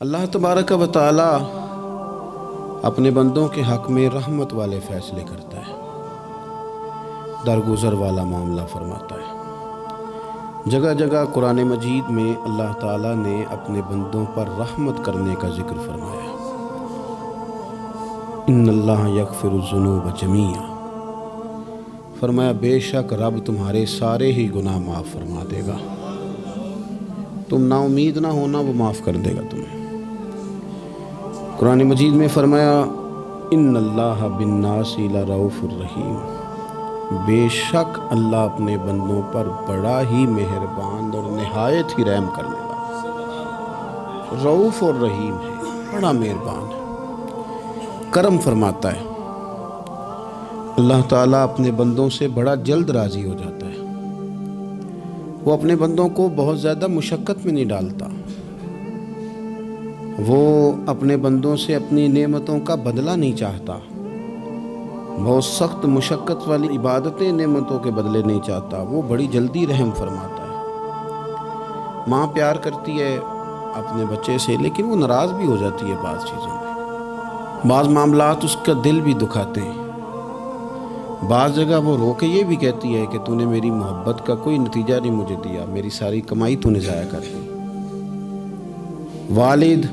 اللہ تبارک و تعالی اپنے بندوں کے حق میں رحمت والے فیصلے کرتا ہے، درگزر والا معاملہ فرماتا ہے۔ جگہ جگہ قرآن مجید میں اللہ تعالیٰ نے اپنے بندوں پر رحمت کرنے کا ذکر فرمایا۔ ان اللہ یغفر الذنوب جمیعا، فرمایا بے شک رب تمہارے سارے ہی گناہ معاف فرما دے گا، تم نا امید نہ ہونا، وہ معاف کر دے گا تمہیں۔ قرآن مجید میں فرمایا ان اللہ بالناس لرؤوف الرحیم، بے شک اللہ اپنے بندوں پر بڑا ہی مہربان اور نہایت ہی رحم کرنے والا، رؤوف اور رحیم ہے، بڑا مہربان ہے، کرم فرماتا ہے۔ اللہ تعالیٰ اپنے بندوں سے بڑا جلد راضی ہو جاتا ہے، وہ اپنے بندوں کو بہت زیادہ مشقت میں نہیں ڈالتا، وہ اپنے بندوں سے اپنی نعمتوں کا بدلہ نہیں چاہتا، بہت سخت مشقت والی عبادتیں نعمتوں کے بدلے نہیں چاہتا، وہ بڑی جلدی رحم فرماتا ہے۔ ماں پیار کرتی ہے اپنے بچے سے، لیکن وہ ناراض بھی ہو جاتی ہے بعض چیزوں میں، بعض معاملات اس کا دل بھی دکھاتے ہیں، بعض جگہ وہ رو کے یہ بھی کہتی ہے کہ تو نے میری محبت کا کوئی نتیجہ نہیں مجھے دیا، میری ساری کمائی تو نے ضائع کر دی۔ والد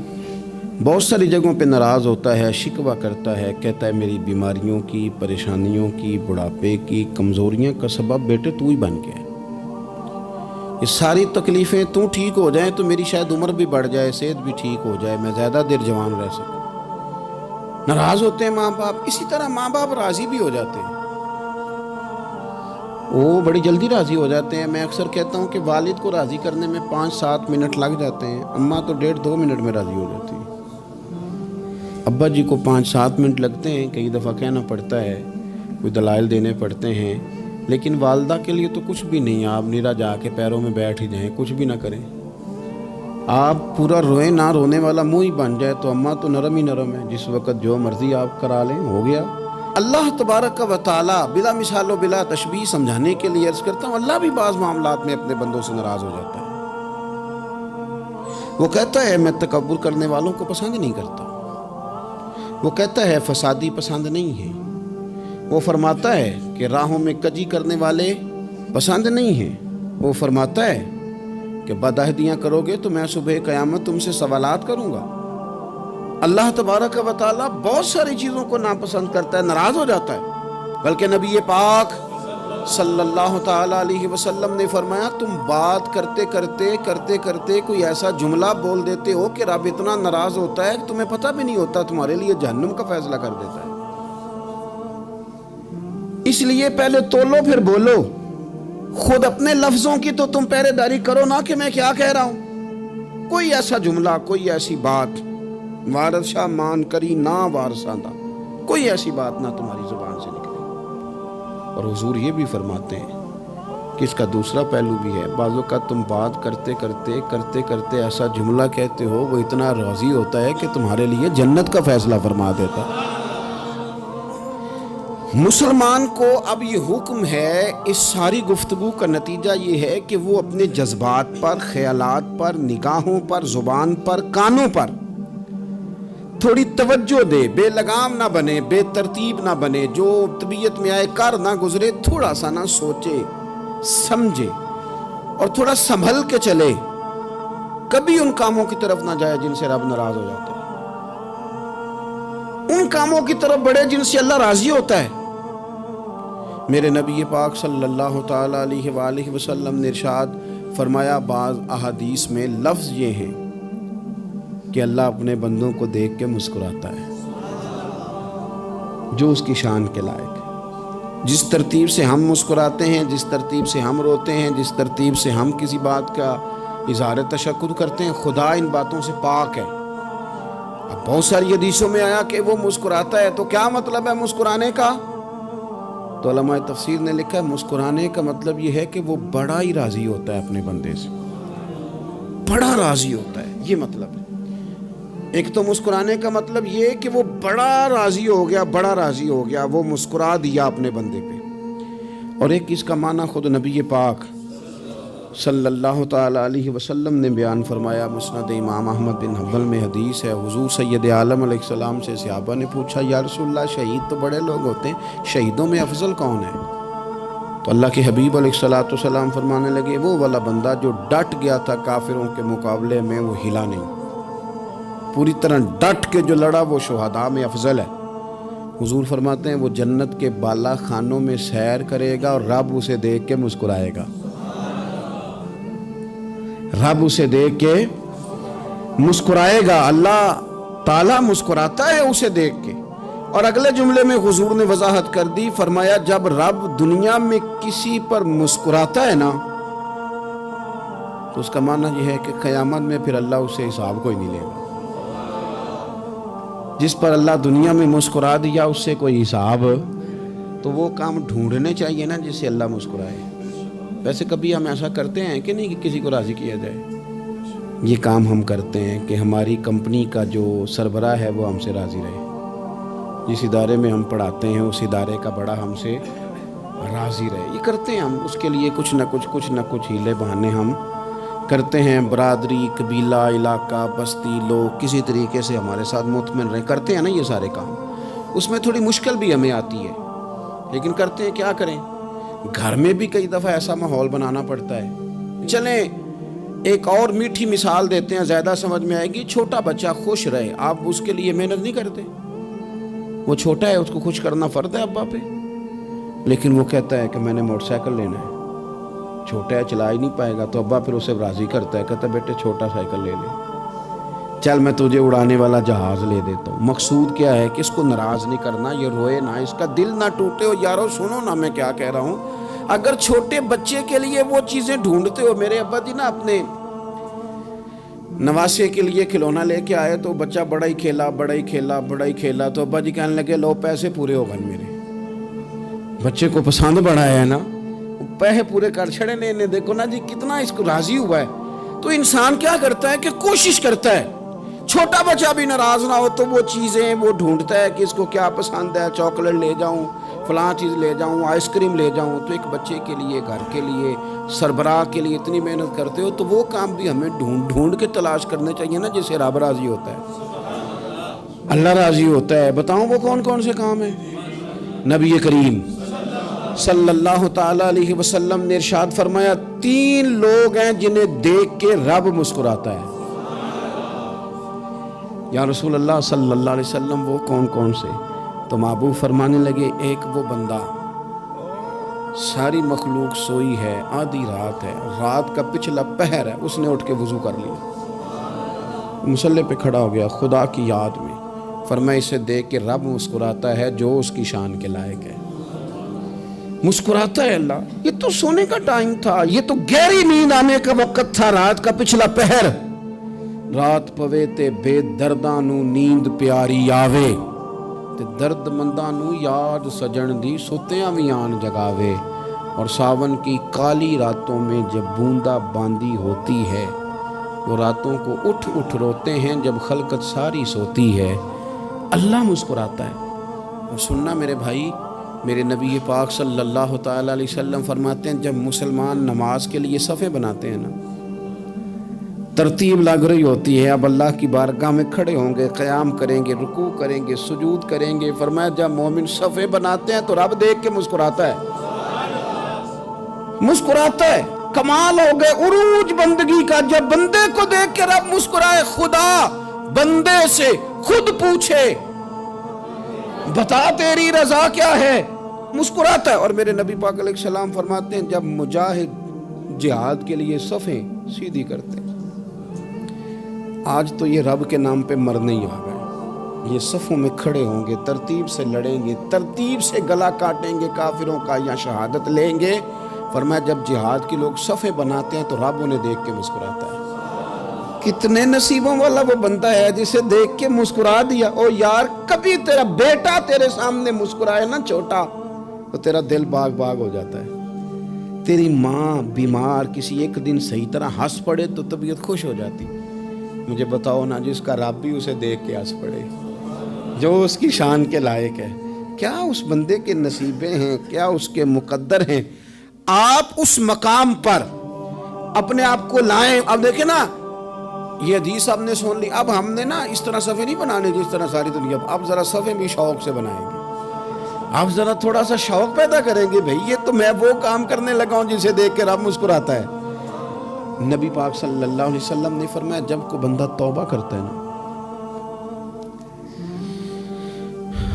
بہت ساری جگہوں پہ ناراض ہوتا ہے، شکوہ کرتا ہے، کہتا ہے میری بیماریوں کی، پریشانیوں کی، بڑھاپے کی، کمزوریاں کا سبب بیٹے تو ہی بن گیا، یہ ساری تکلیفیں تو ٹھیک ہو جائیں تو میری شاید عمر بھی بڑھ جائے، صحت بھی ٹھیک ہو جائے، میں زیادہ دیر جوان رہ سکوں۔ ناراض ہوتے ہیں ماں باپ، اسی طرح ماں باپ راضی بھی ہو جاتے ہیں، وہ بڑی جلدی راضی ہو جاتے ہیں۔ میں اکثر کہتا ہوں کہ والد کو راضی کرنے میں 5-7 منٹ لگ جاتے ہیں، اماں تو 1.5-2 منٹ میں راضی ہو جاتی ہے۔ ابا جی کو 5-7 منٹ لگتے ہیں، کئی دفعہ کہنا پڑتا ہے، کوئی دلائل دینے پڑتے ہیں، لیکن والدہ کے لیے تو کچھ بھی نہیں، آپ نیرا جا کے پیروں میں بیٹھ ہی جائیں، کچھ بھی نہ کریں، آپ پورا روئیں نہ، رونے والا منہ ہی بن جائے تو اماں تو نرم ہی نرم ہے، جس وقت جو مرضی آپ کرا لیں ہو گیا۔ اللہ تبارک و تعالی بلا مثال و بلا تشبیہ سمجھانے کے لیے عرض کرتا ہوں، اللہ بھی بعض معاملات میں اپنے بندوں سے ناراض ہو جاتا ہے، وہ کہتا ہے میں تکبر کرنے والوں کو پسند نہیں کرتا، وہ کہتا ہے فسادی پسند نہیں ہے، وہ فرماتا ہے کہ راہوں میں کجی کرنے والے پسند نہیں ہیں، وہ فرماتا ہے کہ بدعہدیاں کرو گے تو میں صبح قیامت تم سے سوالات کروں گا۔ اللہ تبارک و تعالیٰ بہت ساری چیزوں کو ناپسند کرتا ہے، ناراض ہو جاتا ہے، بلکہ نبی پاک صلی اللہ تعالیٰ علیہ وسلم نے فرمایا تم بات کرتے کرتے کوئی ایسا جملہ بول دیتے ہو کہ رب اتنا ناراض ہوتا ہے کہ تمہیں پتہ بھی نہیں ہوتا، تمہارے لیے جہنم کا فیصلہ کر دیتا ہے۔ اس لیے پہلے تولو پھر بولو، خود اپنے لفظوں کی تو تم پہرے داری کرو نا کہ میں کیا کہہ رہا ہوں۔ کوئی ایسا جملہ، کوئی ایسی بات وارث شاہ مان کری نہ وارثاں دا، کوئی ایسی بات نہ تمہاری زبان سے نکلے۔ اور حضور یہ بھی فرماتے ہیں کہ اس کا دوسرا پہلو بھی ہے، بعض اوقات تم بات کرتے ایسا جملہ کہتے ہو وہ اتنا راضی ہوتا ہے کہ تمہارے لیے جنت کا فیصلہ فرما دیتا ہے۔ مسلمان کو اب یہ حکم ہے، اس ساری گفتگو کا نتیجہ یہ ہے کہ وہ اپنے جذبات پر، خیالات پر، نگاہوں پر، زبان پر، کانوں پر تھوڑی توجہ دے، بے لگام نہ بنے، بے ترتیب نہ بنے، جو طبیعت میں آئے کر نہ گزرے، تھوڑا سا نہ سوچے سمجھے اور تھوڑا سنبھل کے چلے، کبھی ان کاموں کی طرف نہ جائے جن سے رب ناراض ہو جاتا ہے، ان کاموں کی طرف بڑھے جن سے اللہ راضی ہوتا ہے۔ میرے نبی پاک صلی اللہ تعالیٰ علیہ وآلہ وسلم نے ارشاد فرمایا، بعض احادیث میں لفظ یہ ہیں کہ اللہ اپنے بندوں کو دیکھ کے مسکراتا ہے، جو اس کی شان کے لائق ہے۔ جس ترتیب سے ہم مسکراتے ہیں، جس ترتیب سے ہم روتے ہیں، جس ترتیب سے ہم کسی بات کا اظہار تشکر کرتے ہیں، خدا ان باتوں سے پاک ہے۔ اب بہت ساری حدیثوں میں آیا کہ وہ مسکراتا ہے، تو کیا مطلب ہے مسکرانے کا؟ تو علماء تفسیر نے لکھا ہے مسکرانے کا مطلب یہ ہے کہ وہ بڑا ہی راضی ہوتا ہے اپنے بندے سے، بڑا راضی ہوتا ہے، یہ مطلب ہے۔ ایک تو مسکرانے کا مطلب یہ کہ وہ بڑا راضی ہو گیا، وہ مسکرا دیا اپنے بندے پہ، اور ایک اس کا معنی خود نبی پاک صلی اللہ تعالیٰ علیہ وسلم نے بیان فرمایا، مسند امام احمد بن حنبل میں حدیث ہے، حضور سید عالم علیہ السلام سے صحابہ نے پوچھا، یا رسول اللہ شہید تو بڑے لوگ ہوتے ہیں، شہیدوں میں افضل کون ہے؟ تو اللہ کے حبیب علیہ السلام فرمانے لگے، وہ والا بندہ جو ڈٹ گیا تھا کافروں کے مقابلے میں، وہ ہلا نہیں، پوری طرح ڈٹ کے جو لڑا وہ شہداء میں افضل ہے۔ حضور فرماتے ہیں وہ جنت کے بالا خانوں میں سیر کرے گا اور رب اسے دیکھ کے مسکرائے گا، رب اسے دیکھ کے مسکرائے گا، اللہ تعالیٰ مسکراتا ہے اسے دیکھ کے۔ اور اگلے جملے میں حضور نے وضاحت کر دی، فرمایا جب رب دنیا میں کسی پر مسکراتا ہے نا تو اس کا معنی یہ ہے کہ قیامت میں پھر اللہ اسے حساب کوئی نہیں لے گا۔ جس پر اللہ دنیا میں مسکرا دیا اس سے کوئی حساب، تو وہ کام ڈھونڈنے چاہیے نا جس سے اللہ مسکرائے۔ ویسے کبھی ہم ایسا کرتے ہیں کہ نہیں کہ کسی کو راضی کیا جائے؟ یہ کام ہم کرتے ہیں کہ ہماری کمپنی کا جو سربراہ ہے وہ ہم سے راضی رہے، جس ادارے میں ہم پڑھاتے ہیں اس ادارے کا بڑا ہم سے راضی رہے، یہ کرتے ہیں ہم۔ اس کے لیے کچھ نہ کچھ ہیلے بہانے ہم کرتے ہیں، برادری، قبیلہ، علاقہ، بستی، لوگ کسی طریقے سے ہمارے ساتھ مطمئن رہیں، کرتے ہیں نا یہ سارے کام۔ اس میں تھوڑی مشکل بھی ہمیں آتی ہے لیکن کرتے ہیں، کیا کریں؟ گھر میں بھی کئی دفعہ ایسا ماحول بنانا پڑتا ہے۔ چلیں ایک اور میٹھی مثال دیتے ہیں، زیادہ سمجھ میں آئے گی۔ چھوٹا بچہ خوش رہے، آپ اس کے لیے محنت نہیں کرتے؟ وہ چھوٹا ہے، اس کو خوش کرنا فرض ہے ابا پہ، لیکن وہ کہتا ہے کہ میں نے موٹر سائیکل لینا ہے۔ چھوٹا ہے، چلا ہی نہیں پائے گا، تو ابا پھر اسے راضی کرتا ہے، کہتا ہے بیٹے چھوٹا سائیکل لے لے، چل میں تجھے اڑانے والا جہاز لے دیتا ہوں۔ مقصود کیا ہے کہ اس کو ناراض نہیں کرنا، یہ روئے نہ، اس کا دل نہ ٹوٹے۔ ہو یارو سنو نا میں کیا کہہ رہا ہوں، اگر چھوٹے بچے کے لیے وہ چیزیں ڈھونڈتے ہو، میرے ابا جی نا اپنے نواسے کے لیے کھلونا لے کے آئے تو بچہ بڑا ہی کھیلا، تو ابا جی کہنے لگے لو پیسے پورے ہو گئے میرے۔ بچے کو پسند بڑا ہے نا، پیسے پورے کر چھڑے نے، دیکھو نا جی کتنا اس کو راضی ہوا ہے۔ تو انسان کیا کرتا ہے کہ کوشش کرتا ہے، چھوٹا بچہ بھی ناراض نہ ہو تو وہ چیزیں وہ ڈھونڈتا ہے کہ اس کو کیا پسند ہے، چاکلیٹ لے جاؤں، فلاں چیز لے جاؤں، آئس کریم لے جاؤں۔ تو ایک بچے کے لیے، گھر کے لیے، سربراہ کے لیے اتنی محنت کرتے ہو، تو وہ کام بھی ہمیں ڈھونڈ کے تلاش کرنے چاہیے نا جس سے رب راضی ہوتا ہے، اللہ راضی ہوتا ہے۔ بتاؤں وہ کون سے کام ہیں؟ نبی کریم صلی اللہ تعالیٰ علیہ وسلم نے ارشاد فرمایا، 3 لوگ ہیں جنہیں دیکھ کے رب مسکراتا ہے۔ یا رسول اللہ صلی اللہ علیہ وسلم وہ کون سے؟ تو محبوب فرمانے لگے، ایک وہ بندہ ساری مخلوق سوئی ہے، آدھی رات ہے، رات کا پچھلا پہر ہے، اس نے اٹھ کے وضو کر لیا، مصلی پہ کھڑا ہو گیا خدا کی یاد میں، فرمایا اسے دیکھ کے رب مسکراتا ہے جو اس کی شان کے لائق ہے، مسکراتا ہے اللہ۔ یہ تو سونے کا ٹائم تھا، یہ تو گہری نیند آنے کا وقت تھا، رات کا پچھلا پہر، رات پوے تے بے درداں نو نیند پیاری آوے، تے درد منداں نو یاد سجن دی ستیاں وی آن جگاوے، اور ساون کی کالی راتوں میں جب بوندا باندی ہوتی ہے، وہ راتوں کو اٹھ روتے ہیں جب خلقت ساری سوتی ہے، اللہ مسکراتا ہے۔ اور سننا میرے بھائی، میرے نبی پاک صلی اللہ تعالیٰ علیہ وسلم فرماتے ہیں جب مسلمان نماز کے لیے صفیں بناتے ہیں نا، ترتیب لگ رہی ہوتی ہے، اب اللہ کی بارگاہ میں کھڑے ہوں گے، قیام کریں گے، رکوع کریں گے، سجود کریں گے، فرمایا جب مومن صفیں بناتے ہیں تو رب دیکھ کے مسکراتا ہے، مسکراتا ہے۔ کمال ہو گئے عروج بندگی کا، جب بندے کو دیکھ کے رب مسکرائے، خدا بندے سے خود پوچھے بتا تیری رضا کیا ہے، مسکراتا ہے۔ اور میرے نبی پاک علیہ السلام فرماتے ہیں جب مجاہد جہاد کے لیے صفیں سیدھی کرتے ہیں، آج تو یہ رب کے نام پہ مرنے ہی آ گئے، یہ صفوں میں کھڑے ہوں گے، ترتیب سے لڑیں گے، ترتیب سے گلا کاٹیں گے کافروں کا یا شہادت لیں گے۔ فرمایا جب جہاد کے لوگ صفیں بناتے ہیں تو رب انہیں دیکھ کے مسکراتا ہے۔ کتنے نصیبوں والا وہ بندہ ہے جسے دیکھ کے مسکرا دیا۔ او یار کبھی تیرا بیٹا تیرے سامنے مسکرائے نا چھوٹا، تو تیرا دل باغ ہو جاتا ہے۔ تیری ماں بیمار کسی ایک دن صحیح طرح ہنس پڑے تو طبیعت خوش ہو جاتی۔ مجھے بتاؤ نا جس کا رب بھی اسے دیکھ کے ہنس پڑے، جو اس کی شان کے لائق ہے، کیا اس بندے کے نصیبیں ہیں، کیا اس کے مقدر ہیں۔ آپ اس مقام پر اپنے آپ کو لائیں. اب دیکھیں نا یہ حدیث آپ نے سن لی, اب ہم نے نا اس طرح صفحے نہیں بنانے جس طرح ساری دنیا, اب ذرا صفحے بھی شوق سے بنائیں گے. آپ ذرا تھوڑا سا شوق پیدا کریں گے, بھئی یہ تو میں وہ کام کرنے لگا ہوں جسے دیکھ کے رب مسکراتا ہے. نبی پاک صلی اللہ علیہ وسلم نے فرمایا جب کوئی بندہ توبہ کرتا ہے نا,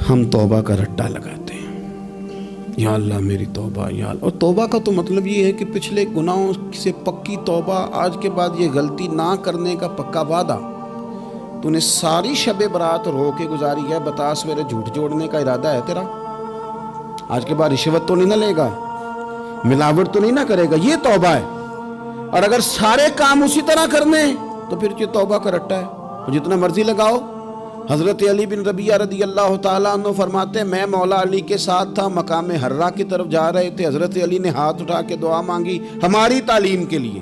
ہم توبہ کا رٹا لگاتے ہیں, یا اللہ میری توبہ, یا اللہ. اور توبہ کا تو مطلب یہ ہے کہ پچھلے گناہوں سے پکی توبہ, آج کے بعد یہ غلطی نہ کرنے کا پکا وعدہ. تو نے ساری شب برات رو کے گزاری ہے, بتا سویرے جھوٹ جوڑنے کا ارادہ ہے تیرا؟ آج کے بعد رشوت تو نہیں نہ لے گا, ملاوٹ تو نہیں نہ کرے گا, یہ توبہ ہے. اور اگر سارے کام اسی طرح کرنے تو پھر یہ توبہ کا رٹا ہے, جتنا مرضی لگاؤ. حضرت علی بن ربیعہ رضی اللہ تعالیٰ عنہ فرماتے ہیں میں مولا علی کے ساتھ تھا, مقام حرہ کی طرف جا رہے تھے, حضرت علی نے ہاتھ اٹھا کے دعا مانگی ہماری تعلیم کے لیے,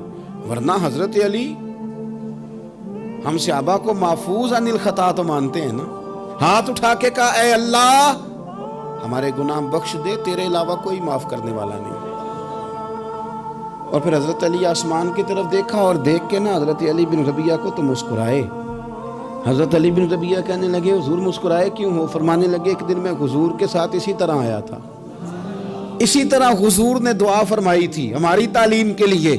ورنہ حضرت علی ہم صحابہ کو محفوظ عن الخطا تو مانتے ہیں نا. ہاتھ اٹھا کے کہا اے اللہ ہمارے گناہ بخش دے, تیرے علاوہ کوئی معاف کرنے والا نہیں. اور پھر حضرت علی آسمان کی طرف دیکھا اور دیکھ کے نا حضرت علی بن ربیعہ کو تو مسکرائے. حضرت علی بن ربیعہ کہنے لگے حضور مسکرائے کیوں ہو؟ فرمانے لگے ایک دن میں حضور کے ساتھ اسی طرح آیا تھا, اسی طرح حضور نے دعا فرمائی تھی ہماری تعلیم کے لیے,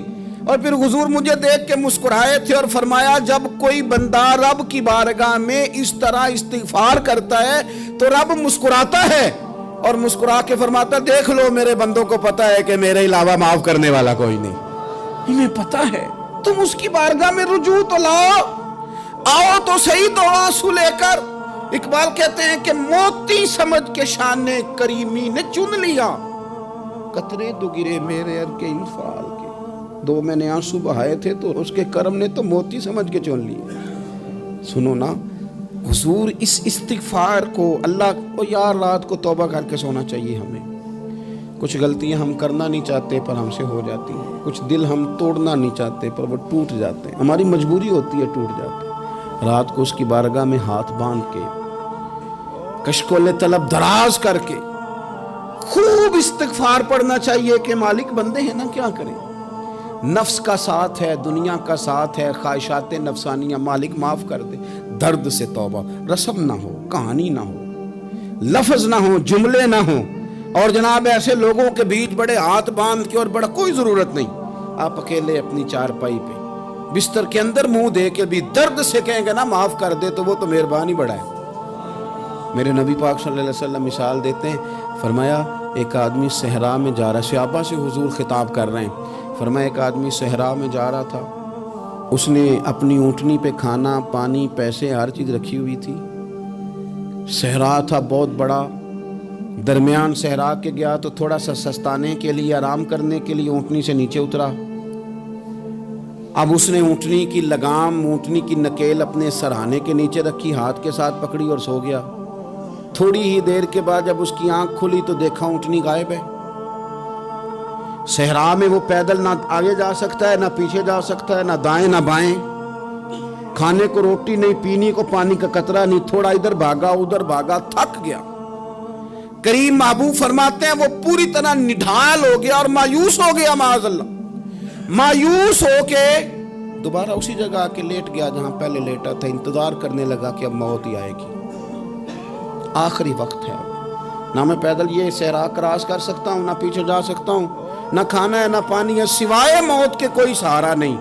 اور پھر حضور مجھے دیکھ کے مسکرائے تھے اور فرمایا جب کوئی بندہ رب کی بارگاہ میں اس طرح استغفار کرتا ہے تو رب مسکراتا ہے, اور مسکرا کے فرماتا دیکھ لو میرے بندوں کو پتا ہے کہ میرے علاوہ معاف کرنے والا کوئی نہیں, انہیں پتا ہے. تم اس کی بارگاہ میں رجوع تو لاؤ, آؤ تو صحیح دو آنسو لے کر. اقبال کہتے ہیں کہ موتی سمجھ کے شان کریمی نے چن لیا, قطرے دو گرے میرے ار کے انفال کے, دو میں نے آنسو بہائے تھے تو اس کے کرم نے تو موتی سمجھ کے چن لیے. سنو نا حضور اس استغفار کو, اللہ کو یار رات کو توبہ کر کے سونا چاہیے ہمیں. کچھ غلطیاں ہم کرنا نہیں چاہتے پر ہم سے ہو جاتی ہیں, کچھ دل ہم توڑنا نہیں چاہتے پر وہ ٹوٹ جاتے ہیں, ہماری مجبوری ہوتی ہے ٹوٹ جاتے ہیں. رات کو اس کی بارگاہ میں ہاتھ باندھ کے کشکول طلب دراز کر کے خوب استغفار پڑھنا چاہیے کہ مالک بندے ہیں نا کیا کریں, نفس کا ساتھ ہے, دنیا کا ساتھ ہے, خواہشات نفسانیہ, مالک معاف کر دے. درد سے توبہ, رسم نہ ہو, کہانی نہ ہو, لفظ نہ ہو, جملے نہ ہو, اور جناب ایسے لوگوں کے بیچ بڑے ہاتھ باندھ کے, اور بڑا کوئی ضرورت نہیں, آپ اکیلے اپنی چارپائی پہ بستر کے اندر منہ دے کے بھی درد سے کہیں گے نا معاف کر دے تو وہ تو مہربانی بڑا ہے. میرے نبی پاک صلی اللہ علیہ وسلم مثال دیتے ہیں, فرمایا ایک آدمی صحرا میں جا رہا, صحابہ سے حضور خطاب کر رہے ہیں, فرمایا ایک آدمی صحرا میں جا رہا تھا, اس نے اپنی اونٹنی پہ کھانا پانی پیسے ہر چیز رکھی ہوئی تھی. صحرا تھا بہت بڑا, درمیان صحرا کے گیا تو تھوڑا سا سستانے کے لیے, آرام کرنے کے لیے اونٹنی سے نیچے اترا. اب اس نے اونٹنی کی لگام, اونٹنی کی نکیل اپنے سرہانے کے نیچے رکھی, ہاتھ کے ساتھ پکڑی اور سو گیا. تھوڑی ہی دیر کے بعد جب اس کی آنکھ کھلی تو دیکھا اونٹنی غائب ہے. صحرا میں وہ پیدل نہ آگے جا سکتا ہے, نہ پیچھے جا سکتا ہے, نہ دائیں نہ بائیں, کھانے کو روٹی نہیں, پینے کو پانی کا قطرہ نہیں, تھوڑا ادھر بھاگا ادھر بھاگا, تھک گیا. کریم محبوب فرماتے ہیں وہ پوری طرح نڈھال ہو گیا اور مایوس ہو گیا, معاذ اللہ, مایوس ہو کے دوبارہ اسی جگہ آ کے لیٹ گیا جہاں پہلے لیٹا تھا. انتظار کرنے لگا کہ اب موت ہی آئے گی, آخری وقت ہے, اب نہ میں پیدل یہ صحرا کراس کر سکتا ہوں, نہ پیچھے جا سکتا ہوں, نہ کھانا ہے نہ پانی ہے, سوائے موت کے کوئی سہارا نہیں.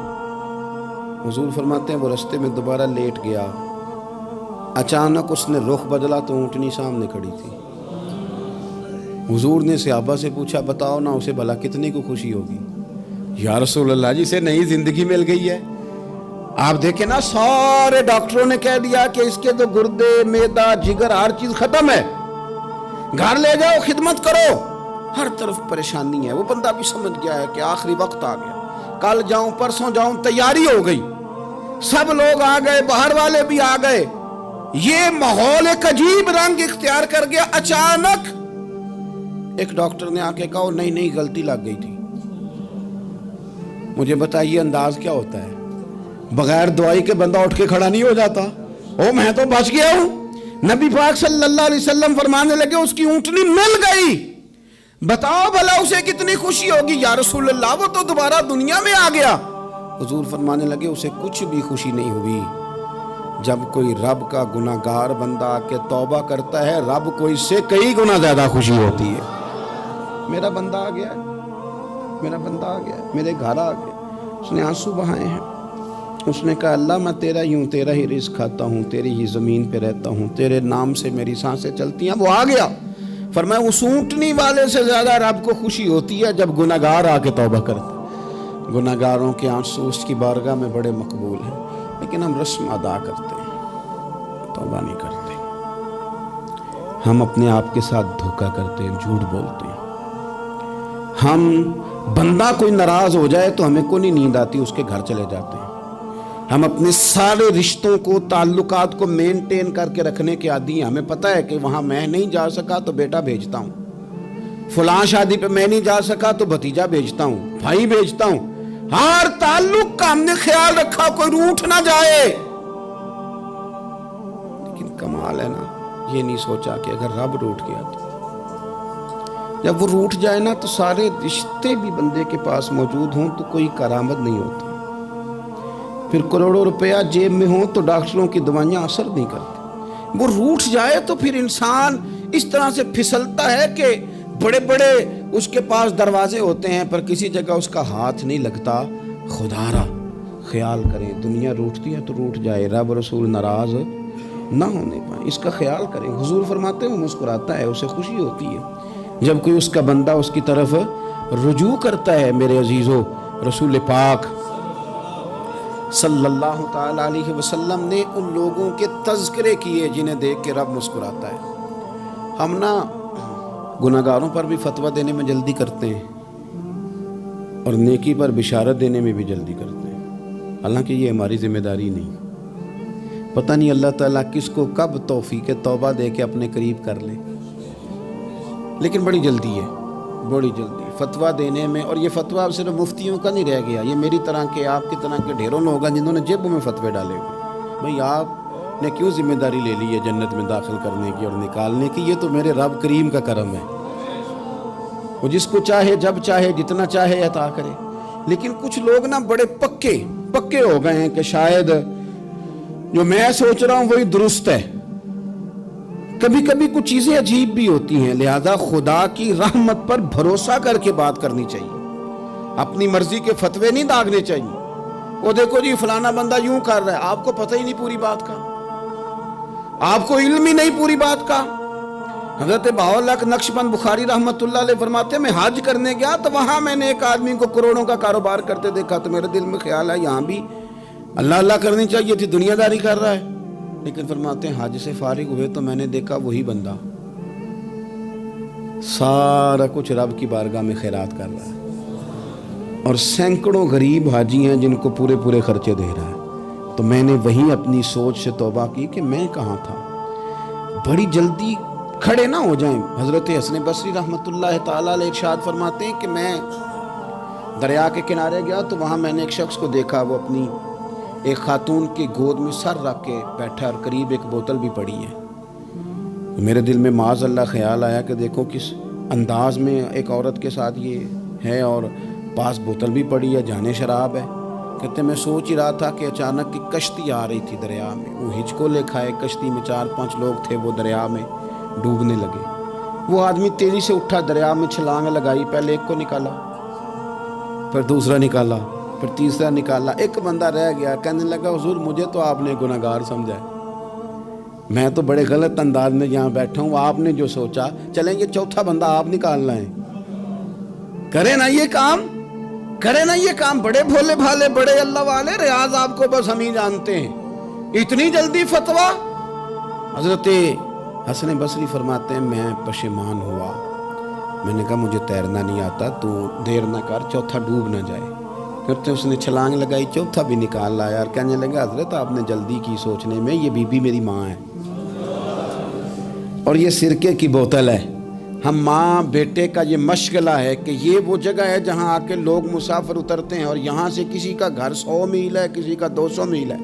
حضور فرماتے ہیں وہ رستے میں دوبارہ لیٹ گیا, اچانک اس نے رخ بدلا تو اونٹنی سامنے کھڑی تھی. حضور نے صحابہ سے پوچھا بتاؤ نا اسے بھلا کتنے کو خوشی ہوگی؟ یا رسول اللہ جسے نئی زندگی مل گئی ہے. آپ دیکھیں نا سارے ڈاکٹروں نے کہہ دیا کہ اس کے تو گردے معدہ جگر ہر چیز ختم ہے, گھر لے جاؤ خدمت کرو, ہر طرف پریشانی ہے. وہ بندہ بھی سمجھ گیا ہے کہ آخری وقت آ گیا, کل جاؤں پرسوں جاؤں, تیاری ہو گئی, سب لوگ آ گئے, باہر والے بھی آ گئے, یہ ماحول ایک عجیب رنگ اختیار کر گیا. اچانک ایک ڈاکٹر نے آ کے کہا نہیں غلطی لگ گئی تھی. مجھے بتائیے انداز کیا ہوتا ہے؟ بغیر دوائی کے بندہ اٹھ کے کھڑا نہیں ہو جاتا, او میں تو بچ گیا ہوں. نبی پاک صلی اللہ علیہ وسلم فرمانے لگے اس کی اونٹنی مل گئی, بتاؤ بھلا اسے کتنی خوشی ہوگی. یا رسول اللہ وہ تو دوبارہ دنیا میں آ گیا. حضور فرمانے لگے اسے کچھ بھی خوشی نہیں ہوئی جب کوئی رب کا گناہگار بندہ آ کے توبہ کرتا ہے، رب کو اس سے کئی گنا زیادہ خوشی ہوتی ہے۔ میرا بندہ آ گیا ہے، میرا بندہ آ گیا ہے، میرے گھر آ گیا، اس نے آنسو بہائے ہیں، اس نے کہا اللہ میں تیرا ہی ہوں، تیرا ہی رزق کھاتا ہوں، تیری ہی زمین پہ رہتا ہوں، تیرے نام سے میری سانسیں چلتی ہیں۔ وہ آ گیا، فرمایا اس اونٹنی والے سے زیادہ رب کو خوشی ہوتی ہے جب گناہگار آ کے توبہ کرتا ہے۔ گناہگاروں کے آنسو اس کی بارگاہ میں بڑے مقبول ہیں، لیکن ہم رسم ادا کرتے ہیں، توبہ نہیں کرتے۔ ہم اپنے آپ کے ساتھ دھوکہ کرتے ہیں، جھوٹ بولتے ہیں۔ ہم بندہ کوئی ناراض ہو جائے تو ہمیں کوئی نیند آتی، اس کے گھر چلے جاتے ہیں۔ ہم اپنے سارے رشتوں کو، تعلقات کو مینٹین کر کے رکھنے کے عادی ہیں۔ ہمیں پتہ ہے کہ وہاں میں نہیں جا سکا تو بیٹا بھیجتا ہوں، فلاں شادی پہ میں نہیں جا سکا تو بھتیجا بھیجتا ہوں، بھائی بھیجتا ہوں۔ ہر تعلق کا ہم نے خیال رکھا کوئی روٹھ نہ جائے، لیکن کمال ہے نا، یہ نہیں سوچا کہ اگر رب روٹھ گیا تو جب وہ روٹھ جائے نا تو سارے رشتے بھی بندے کے پاس موجود ہوں تو کوئی کرامت نہیں ہوتی، پھر کروڑوں روپیہ جیب میں ہوں تو ڈاکٹروں کی دوائیاں اثر نہیں کرتی۔ وہ روٹھ جائے تو پھر انسان اس طرح سے پھسلتا ہے کہ بڑے بڑے اس کے پاس دروازے ہوتے ہیں پر کسی جگہ اس کا ہاتھ نہیں لگتا۔ خدا را خیال کریں، دنیا روٹتی ہے تو روٹھ جائے، رب رسول ناراض نہ ہونے پائیں، اس کا خیال کریں۔ حضور فرماتے ہیں وہ مسکراتا ہے، اسے خوشی ہوتی ہے جب کوئی اس کا بندہ اس کی طرف رجوع کرتا ہے۔ میرے عزیزو، رسول پاک صلی اللہ تعالیٰ علیہ وسلم نے ان لوگوں کے تذکرے کیے جنہیں دیکھ کے رب مسکراتا ہے۔ ہم نا گناہگاروں پر بھی فتویٰ دینے میں جلدی کرتے ہیں اور نیکی پر بشارت دینے میں بھی جلدی کرتے ہیں، حالانکہ یہ ہماری ذمہ داری نہیں۔ پتہ نہیں اللہ تعالیٰ کس کو کب توفیق توبہ دے کے اپنے قریب کر لے، لیکن بڑی جلدی ہے، بڑی جلدی فتویٰ دینے میں۔ اور یہ فتویٰ اب صرف مفتیوں کا نہیں رہ گیا، یہ میری طرح کے، آپ کی طرح کے ڈھیروں لوگ ہیں جنہوں نے جیبوں میں فتوے ڈالے ہوئے۔ بھئی آپ نے کیوں ذمہ داری لے لی ہے جنت میں داخل کرنے کی اور نکالنے کی؟ یہ تو میرے رب کریم کا کرم ہے، وہ جس کو چاہے جب چاہے جتنا چاہے عطا کرے۔ لیکن کچھ لوگ نا بڑے پکے ہو گئے ہیں کہ شاید جو میں سوچ رہا ہوں وہی درست ہے۔ کبھی کبھی کچھ چیزیں عجیب بھی ہوتی ہیں، لہذا خدا کی رحمت پر بھروسہ کر کے بات کرنی چاہیے، اپنی مرضی کے فتوے نہیں داغنے چاہیے۔ وہ دیکھو جی فلانا بندہ یوں کر رہا ہے، آپ کو پتہ ہی نہیں پوری بات کا، آپ کو علم ہی نہیں پوری بات کا۔ حضرت بہاءاللہ نقشبند بخاری رحمت اللہ علیہ فرماتے ہیں میں حج کرنے گیا تو وہاں میں نے ایک آدمی کو کروڑوں کا کاروبار کرتے دیکھا تو میرے دل میں خیال ہے یہاں بھی اللہ اللہ کرنی چاہیے تھی، دنیا داری کر رہا ہے۔ لیکن فرماتے ہیں حج سے فارغ ہوئے تو میں نے دیکھا وہی بندہ سارا کچھ رب کی بارگاہ میں خیرات کر رہا ہے، اور سینکڑوں غریب حاجی ہیں جن کو پورے خرچے دے رہا ہے۔ تو میں نے وہیں اپنی سوچ سے توبہ کی کہ میں کہاں تھا۔ بڑی جلدی کھڑے نہ ہو جائیں۔ حضرت حسن بصری رحمت اللہ تعالیٰ علیہ ارشاد فرماتے ہیں کہ میں دریا کے کنارے گیا تو وہاں میں نے ایک شخص کو دیکھا، وہ اپنی ایک خاتون کی گود میں سر رکھ کے بیٹھا اور قریب ایک بوتل بھی پڑی ہے۔ میرے دل میں معاذ اللہ خیال آیا کہ دیکھو کس انداز میں ایک عورت کے ساتھ یہ ہے، اور پاس بوتل بھی پڑی ہے، جانے شراب ہے۔ کہتے میں سوچ ہی رہا تھا کہ اچانک کی کشتی آ رہی تھی دریا میں، وہ ہچکو لے کھائے، کشتی میں 4-5 لوگ تھے، وہ دریا میں ڈوبنے لگے۔ وہ آدمی تیزی سے اٹھا، دریا میں چھلانگ لگائی، پہلے ایک کو نکالا، پھر دوسرا نکالا، پھر تیسرا نکالا، ایک بندہ رہ گیا۔ کہنے لگا حضور مجھے تو آپ نے گناہگار سمجھا ہے، میں تو بڑے غلط انداز میں یہاں بیٹھا ہوں، آپ نے جو سوچا چلیں یہ چوتھا بندہ آپ نکالنا ہے، کریں نا یہ کام، کریں نا یہ کام۔ بڑے بھولے بھالے، بڑے اللہ والے، ریاض آپ کو بس ہم ہی جانتے ہیں، اتنی جلدی فتویٰ۔ حضرت حسن بصری فرماتے ہیں میں پشیمان ہوا، میں نے کہا مجھے تیرنا نہیں آتا، تو دیر نہ کر، چوتھا ڈوب نہ جائے۔ کرتے اس نے چھلانگ لگائی، چوتھا بھی نکال لایا، اور کہنے لگا حضرت آپ نے جلدی کی سوچنے میں، یہ بی بی میری ماں ہے اور یہ سرکے کی بوتل ہے۔ ہم ماں بیٹے کا یہ مشغلہ ہے کہ یہ وہ جگہ ہے جہاں آ کے لوگ مسافر اترتے ہیں، اور یہاں سے کسی کا گھر 100 میل ہے، کسی کا 200 میل ہے۔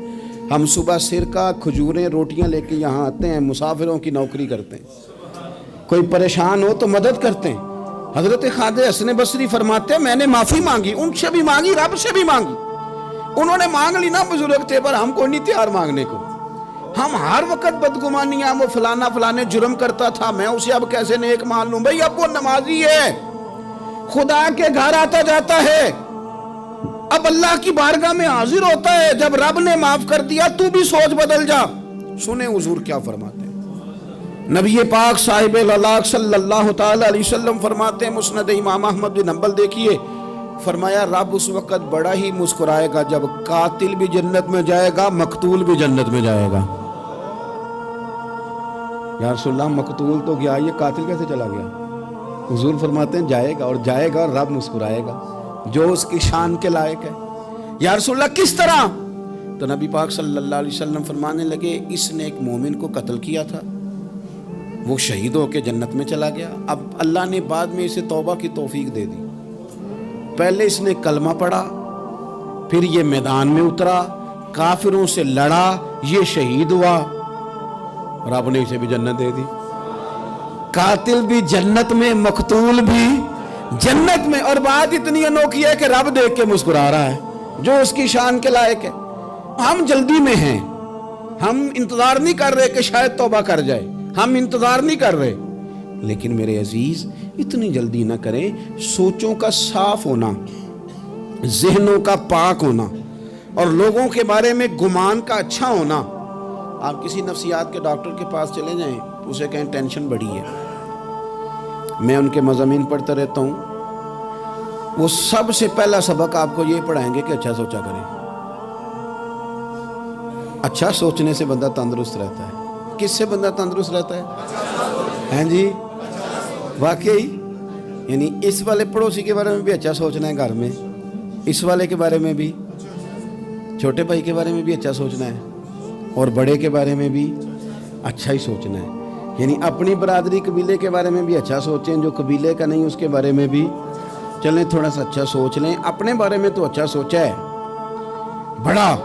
ہم صبح سرکہ، کھجوریں، روٹیاں لے کے یہاں آتے ہیں، مسافروں کی نوکری کرتے ہیں، کوئی پریشان ہو تو مدد کرتے ہیں۔ حضرت خواجہ حسن بصری فرماتے ہیں میں نے معافی مانگی، ان سے بھی مانگی، رب سے بھی مانگی، انہوں نے مانگ لی نا بزرگ تھے پر ہم کو نہیں تیار مانگنے کو. ہم ہر وقت بدگمانیاں وہ فلانا فلانے جرم کرتا تھا میں اسے اب کیسے نیک مان لوں. بھئی اب وہ نمازی ہے, خدا کے گھر آتا جاتا ہے, اب اللہ کی بارگاہ میں حاضر ہوتا ہے. جب رب نے معاف کر دیا تو بھی سوچ بدل جا. سنیں حضور کیا فرماتے ہیں. نبی پاک صاحب الاخلاق صلی اللہ تعالی علیہ وسلم فرماتے ہیں, مسند امام احمد بن حنبل دیکھیے, فرمایا رب اس وقت بڑا ہی مسکرائے گا جب قاتل بھی جنت میں جائے گا, مقتول بھی جنت میں جائے گا. یا رسول اللہ مقتول تو گیا, یہ قاتل کیسے چلا گیا؟ حضور فرماتے ہیں جائے گا, اور جائے گا اور رب مسکرائے گا جو اس کی شان کے لائق ہے. یا رسول اللہ کس طرح؟ تو نبی پاک صلی اللہ علیہ وسلم فرمانے لگے اس نے ایک مومن کو قتل کیا تھا, وہ شہید ہو کے جنت میں چلا گیا. اب اللہ نے بعد میں اسے توبہ کی توفیق دے دی. پہلے اس نے کلمہ پڑھا, پھر یہ میدان میں اترا, کافروں سے لڑا, یہ شہید ہوا, رب نے اسے بھی جنت دے دی. قاتل بھی جنت میں, مقتول بھی جنت میں. اور بات اتنی انوکھی ہے کہ رب دیکھ کے مسکرا رہا ہے جو اس کی شان کے لائق ہے. ہم جلدی میں ہیں, ہم انتظار نہیں کر رہے کہ شاید توبہ کر جائے, ہم انتظار نہیں کر رہے. لیکن میرے عزیز اتنی جلدی نہ کریں. سوچوں کا صاف ہونا, ذہنوں کا پاک ہونا, اور لوگوں کے بارے میں گمان کا اچھا ہونا. آپ کسی نفسیات کے ڈاکٹر کے پاس چلے جائیں, اسے کہیں ٹینشن بڑھی ہے, میں ان کے مضامین پڑھتا رہتا ہوں, وہ سب سے پہلا سبق آپ کو یہ پڑھائیں گے کہ اچھا سوچا کریں. اچھا سوچنے سے بندہ تندرست رہتا ہے. کس سے بندہ تندرست رہتا ہے؟ ہیں جی واقعی. یعنی اس والے پڑوسی کے بارے میں بھی اچھا سوچنا ہے گھر میں, اس والے کے بارے میں بھی, چھوٹے بھائی کے بارے میں بھی اچھا سوچنا ہے, اور بڑے کے بارے میں بھی اچھا ہی سوچنا ہے. یعنی اپنی برادری قبیلے کے بارے میں بھی اچھا سوچیں, جو قبیلے کا نہیں اس کے بارے میں بھی چلیں تھوڑا سا اچھا سوچ لیں. اپنے بارے میں تو اچھا سوچا ہے بڑا.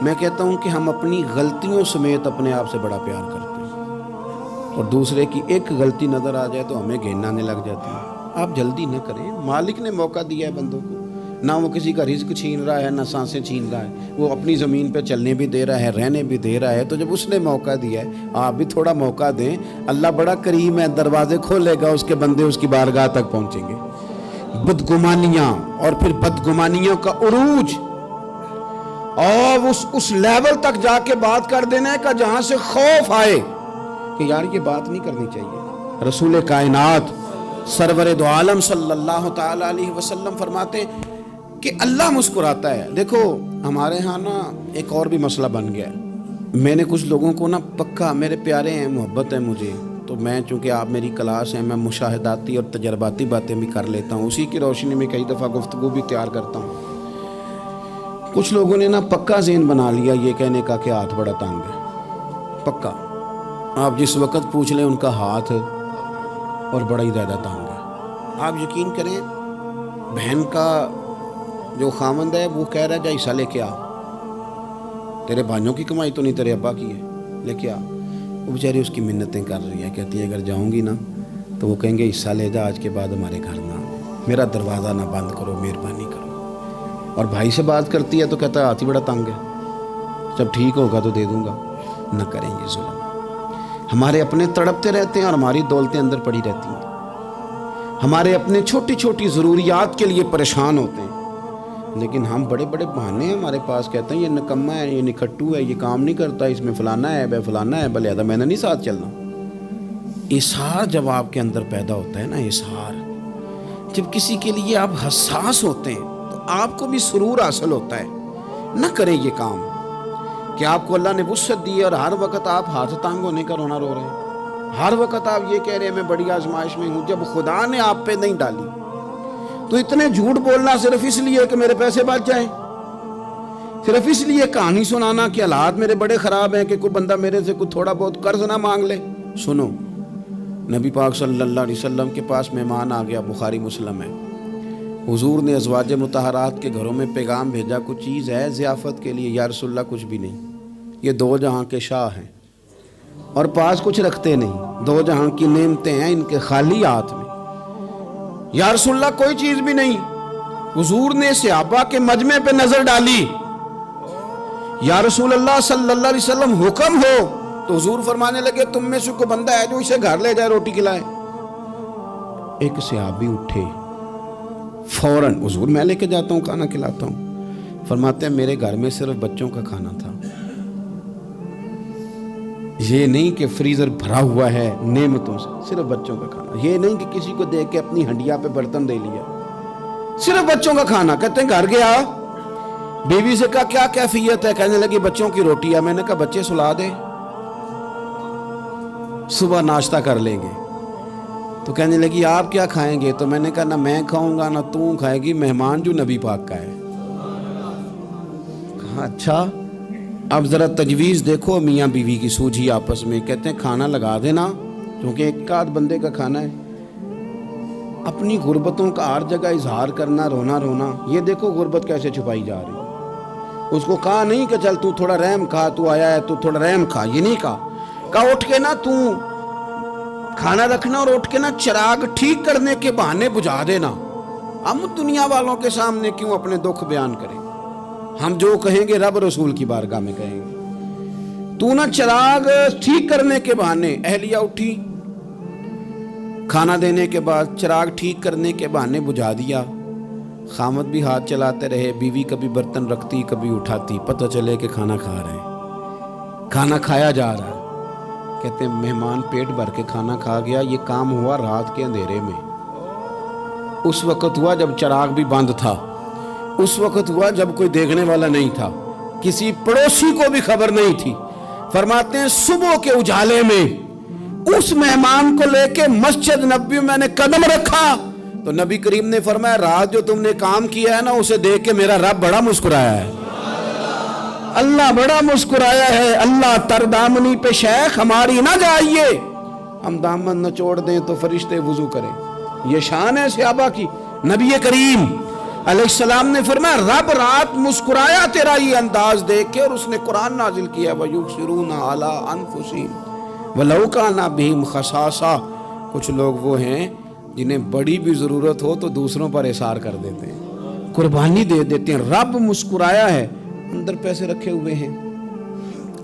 میں کہتا ہوں کہ ہم اپنی غلطیوں سمیت اپنے آپ سے بڑا پیار کرتے ہیں, اور دوسرے کی ایک غلطی نظر آ جائے تو ہمیں گھن آنے لگ جاتی ہے. آپ جلدی نہ کریں, مالک نے موقع دیا ہے بندوں کو, نہ وہ کسی کا رزق چھین رہا ہے, نہ سانسیں چھین رہا ہے, وہ اپنی زمین پہ چلنے بھی دے رہا ہے, رہنے بھی دے رہا ہے. تو جب اس نے موقع دیا ہے آپ بھی تھوڑا موقع دیں. اللہ بڑا کریم ہے, دروازے کھولے گا, اس کے بندے اس کی بارگاہ تک پہنچیں گے. بدگمانیاں اور پھر بدگمانیوں کا عروج, اور اس لیول تک جا کے بات کر دینا ہے کہ جہاں سے خوف آئے کہ یار یہ بات نہیں کرنی چاہیے. رسول کائنات سرور دو عالم صلی اللہ تعالی علیہ وسلم فرماتے ہیں کہ اللہ مسکراتا ہے. دیکھو ہمارے ہاں نا ایک اور بھی مسئلہ بن گیا ہے. میں نے کچھ لوگوں کو نا پکا, میرے پیارے ہیں, محبت ہے مجھے, تو میں چونکہ آپ میری کلاس ہیں, میں مشاہداتی اور تجرباتی باتیں بھی کر لیتا ہوں, اسی کی روشنی میں کئی دفعہ گفتگو بھی تیار کرتا ہوں. کچھ لوگوں نے نا پکا ذہن بنا لیا یہ کہنے کا کہ ہاتھ بڑا تنگ ہے. پکا آپ جس وقت پوچھ لیں ان کا ہاتھ اور بڑا ہی زیادہ تنگ ہے. آپ یقین کریں بہن کا جو خامند ہے وہ کہہ رہا ہے جا حصہ لے کے آ, تیرے بھائیوں کی کمائی تو نہیں تیرے ابا کی ہے, لے کے آ. وہ بیچاری اس کی منتیں کر رہی ہے, کہتی ہے اگر جاؤں گی نا تو وہ کہیں گے حصہ لے جا, آج کے بعد ہمارے گھر نہ, میرا دروازہ نہ بند کرو, مہربانی کرو. اور بھائی سے بات کرتی ہے تو کہتا ہے ہاتھ ہی بڑا تنگ ہے, جب ٹھیک ہوگا تو دے دوں گا. نہ کریں یہ ظلم. ہمارے اپنے تڑپتے رہتے ہیں اور ہماری دولتیں اندر پڑی رہتی ہیں. ہمارے اپنے چھوٹی چھوٹی ضروریات کے لیے پریشان ہوتے ہیں, لیکن ہم بڑے بڑے بہانے ہیں ہمارے پاس, کہتے ہیں یہ نکمہ ہے, یہ نکھٹو ہے, یہ کام نہیں کرتا, اس میں فلانا ہے, بے فلانا ہے, بلے میں نے نہیں ساتھ چلنا. اظہار جب آپ کے اندر پیدا ہوتا ہے نا, اظہار جب کسی کے لیے آپ حساس ہوتے ہیں تو آپ کو بھی سرور حاصل ہوتا ہے. نہ کریں یہ کام کہ آپ کو اللہ نے وسعت دی اور ہر وقت آپ ہاتھ تانگ ہونے کا رونا رو رہے ہیں, ہر وقت آپ یہ کہہ رہے ہیں میں بڑی آزمائش میں ہوں, جب خدا نے آپ پہ نہیں ڈالی. تو اتنے جھوٹ بولنا صرف اس لیے کہ میرے پیسے بچ جائیں, صرف اس لیے کہانی سنانا کہ حالات میرے بڑے خراب ہیں کہ کوئی بندہ میرے سے کوئی تھوڑا بہت قرض نہ مانگ لے. سنو, نبی پاک صلی اللہ علیہ وسلم کے پاس مہمان آ گیا, بخاری مسلم ہے. حضور نے ازواج مطہرات کے گھروں میں پیغام بھیجا, کچھ چیز ہے ضیافت کے لیے. یا رسول اللہ کچھ بھی نہیں, یہ دو جہاں کے شاہ ہیں اور پاس کچھ رکھتے نہیں, دو جہاں کی نعمتیں ہیں ان کے خالی ہاتھ میں. یا رسول اللہ کوئی چیز بھی نہیں. حضور نے صحابہ کے مجمع پہ نظر ڈالی, یا رسول اللہ صلی اللہ علیہ وسلم حکم ہو، تو حضور فرمانے لگے تم میں سے کوئی بندہ ہے جو اسے گھر لے جائے روٹی کھلائے؟ ایک صحابی اٹھے فوراً، حضور میں لے کے جاتا ہوں کھانا کھلاتا ہوں۔ فرماتے ہیں میرے گھر میں صرف بچوں کا کھانا تھا، یہ نہیں کہ فریزر بھرا ہوا ہے نعمتوں سے، صرف بچوں کا کھانا، یہ نہیں کہ کسی کو دیکھ کے اپنی ہنڈیا پہ برتن دے لیا، صرف بچوں کا کھانا۔ کہتے ہیں گھر گیا، بیوی سے کہا کیا کیفیت ہے؟ کہنے لگی بچوں کی روٹی ہے۔ میں نے کہا بچے سلا دے، صبح ناشتہ کر لیں گے۔ تو کہنے لگی آپ کیا کھائیں گے؟ تو میں نے کہا نہ میں کھاؤں گا نہ تو کھائے گی، مہمان جو نبی پاک کا ہے۔ کہا اچھا، اب ذرا تجویز دیکھو میاں بیوی کی سوجھی آپس میں۔ کہتے ہیں کھانا لگا دینا، کیونکہ ایک آدھ بندے کا کھانا ہے۔ اپنی غربتوں کا ہر جگہ اظہار کرنا، رونا رونا، یہ دیکھو غربت کیسے چھپائی جا رہی ہے۔ اس کو کہا نہیں کہ چل تو تھوڑا رحم کھا، تو آیا ہے تو تھوڑا رحم کھا، یہ نہیں کہا اٹھ کے نا تو کھانا رکھنا اور اٹھ کے نا چراغ ٹھیک کرنے کے بہانے بجھا دینا۔ ہم دنیا والوں کے سامنے کیوں اپنے دکھ بیان کریں؟ ہم جو کہیں گے رب رسول کی بارگاہ میں کہیں گے۔ تو نا چراغ ٹھیک کرنے کے بہانے، اہلیہ اٹھی کھانا دینے کے بعد چراغ ٹھیک کرنے کے بہانے بجھا دیا۔ خامد بھی ہاتھ چلاتے رہے، بیوی کبھی برتن رکھتی کبھی اٹھاتی، پتہ چلے کہ کھانا کھا رہے ہیں، کھانا کھایا جا رہا ہے۔ کہتے ہیں مہمان پیٹ بھر کے کھانا کھا گیا۔ یہ کام ہوا رات کے اندھیرے میں، اس وقت ہوا جب چراغ بھی بند تھا، اس وقت ہوا جب کوئی دیکھنے والا نہیں تھا، کسی پڑوسی کو بھی خبر نہیں تھی۔ فرماتے ہیں صبح کے اجالے میں اس مہمان کو لے کے مسجد نبوی میں نے قدم رکھا تو نبی کریم نے فرمایا رات جو تم نے کام کیا ہے نا، اسے دیکھ کے میرا رب بڑا مسکرایا ہے، اللہ بڑا مسکرایا ہے۔ اللہ تردامنی پہ شیخ ہماری نہ جائیے، ہم دامن نہ چھوڑ دیں تو فرشتے وضو کریں۔ یہ شان ہے صحابہ کی۔ نبی کریم علیہ السلام نے فرمایا رب رات مسکرایا تیرا یہ انداز دیکھ کے، اور اس نے قرآن نازل کیا وَيُبْصِرُونَ عَلَىٰ أَنفُسِهِمْ وَلَوْ كَانَ بِهِمْ خَصَاصَةٌ۔ کچھ لوگ وہ ہیں جنہیں بڑی بھی ضرورت ہو تو دوسروں پر احسار کر دیتے ہیں، قربانی دے دیتے ہیں۔ رب مسکرایا ہے، اندر پیسے رکھے ہوئے ہیں،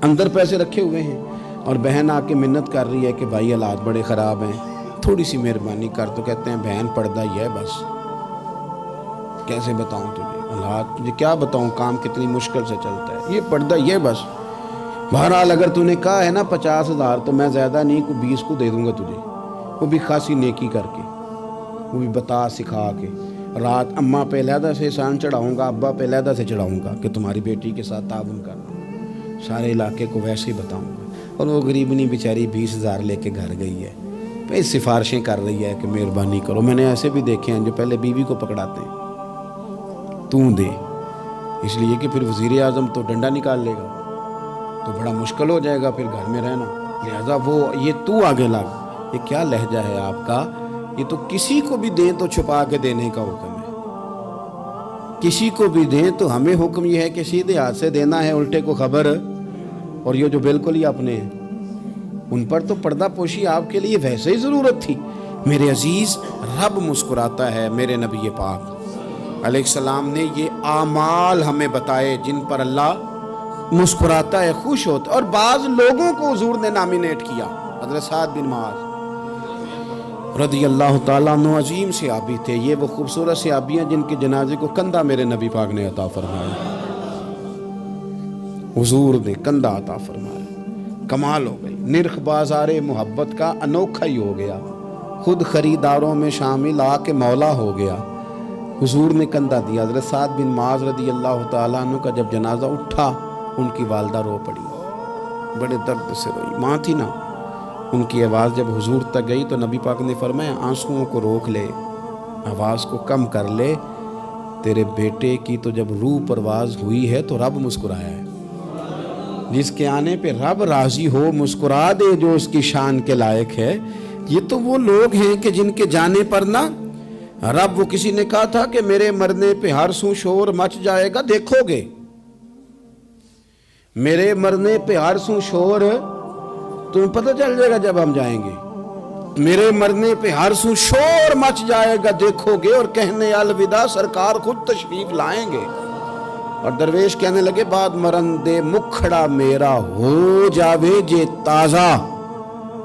اندر پیسے رکھے ہوئے ہیں، اور بہن آ کے منت کر رہی ہے کہ بھائی حالات بڑے خراب ہیں، تھوڑی سی مہربانی کر۔ تو کہتے ہیں بہن پردہ ہی ہے بس، کیسے بتاؤں تجھے حالات، تجھے کیا بتاؤں کام کتنی مشکل سے چلتا ہے، یہ پردہ یہ بس۔ بہرحال اگر تو نے کہا ہے نا 50,000 تو میں زیادہ نہیں، کوئی 20 کو دے دوں گا تجھے، وہ بھی خاصی نیکی کر کے، وہ بھی بتا سکھا کے۔ رات اماں پہ علیحدہ سے احسان چڑھاؤں گا، ابا پہ علیحدہ سے چڑھاؤں گا کہ تمہاری بیٹی کے ساتھ تعاون کرنا، سارے علاقے کو ویسے ہی بتاؤں گا۔ اور وہ غریبنی بیچاری 20,000 لے کے گھر گئی ہے، پھر سفارشیں کر رہی ہے کہ مہربانی کرو۔ میں نے ایسے بھی دیکھے ہیں جو پہلے بیوی کو پکڑاتے ہیں تو دے، اس لیے کہ پھر وزیر اعظم تو ڈنڈا نکال لے گا تو بڑا مشکل ہو جائے گا پھر گھر میں رہنا، لہذا وہ یہ تو آگے لگ۔ یہ کیا لہجہ ہے آپ کا؟ یہ تو کسی کو بھی دیں تو چھپا کے دینے کا حکم ہے، کسی کو بھی دیں تو ہمیں حکم یہ ہے کہ سیدھے ہاتھ سے دینا ہے، الٹے کو خبر۔ اور یہ جو بالکل ہی اپنے ہیں ان پر تو پردہ پوشی آپ کے لیے ویسے ہی ضرورت تھی۔ میرے عزیز، رب مسکراتا ہے۔ میرے نبی پاک علیہ السلام نے یہ اعمال ہمیں بتائے جن پر اللہ مسکراتا ہے، خوش ہوتا ہے۔ اور بعض لوگوں کو حضور نے نامینیٹ کیا، حضرت سعد بن معاذ رضی اللہ تعالیٰ عنہ عظیم صحابی تھے۔ یہ وہ خوبصورت صحابی ہیں جن کے جنازے کو کندھا میرے نبی پاک نے عطا فرمایا، حضور نے کندھا عطا فرمایا۔ کمال ہو گئی، نرخ بازار محبت کا انوکھا ہی ہو گیا، خود خریداروں میں شامل آ کے مولا ہو گیا۔ حضور نے کندھا دیا۔ حضرت سعد بن معاذ رضی اللہ تعالیٰ عنہ کا جب جنازہ اٹھا، ان کی والدہ رو پڑی، بڑے درد سے روئی، ماں تھی نا۔ ان کی آواز جب حضور تک گئی تو نبی پاک نے فرمایا آنسوؤں کو روک لے، آواز کو کم کر لے، تیرے بیٹے کی تو جب روح پرواز ہوئی ہے تو رب مسکرایا ہے۔ جس کے آنے پہ رب راضی ہو، مسکرا دے جو اس کی شان کے لائق ہے۔ یہ تو وہ لوگ ہیں کہ جن کے جانے پر نا رب، وہ کسی نے کہا تھا کہ میرے مرنے پہ ہر سو شور مچ جائے گا، دیکھو گے میرے مرنے پہ ہر سو شور، تمہیں پتہ چل جائے گا جب ہم جائیں گے، میرے مرنے پہ ہر سو شور مچ جائے گا، دیکھو گے، اور کہنے الوداع سرکار خود تشریف لائیں گے۔ اور درویش کہنے لگے بعد مرندے مکھڑا میرا ہو جاوے جے تازہ،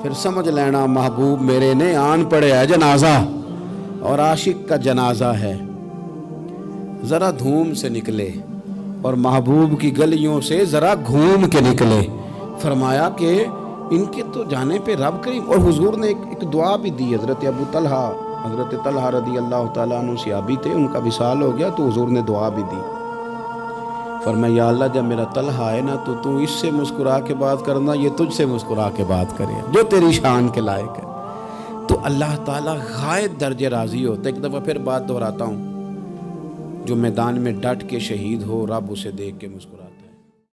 پھر سمجھ لینا محبوب میرے نے آن پڑے ہے جنازہ، اور عاشق کا جنازہ ہے۔ ذرا دھوم سے نکلے اور محبوب کی گلیوں سے ذرا گھوم کے نکلے۔ فرمایا کہ ان کے تو جانے پہ رب کریم، اور حضور نے ایک دعا بھی دی۔ حضرت طلحہ رضی اللہ تعالیٰ عنہ صحابی تھے، ان کا وصال ہو گیا تو حضور نے دعا بھی دی۔ فرمایا یا اللہ جب میرا طلحہ ہے نا تو اس سے مسکرا کے بات کرنا، یہ تجھ سے مسکرا کے بات کرے جو تیری شان کے لائق ہے۔ تو اللہ تعالیٰ غائب درجے راضی ہوتا ہے۔ ایک دفعہ پھر بات دہراتا ہوں، جو میدان میں ڈٹ کے شہید ہو رب اسے دیکھ کے مسکرا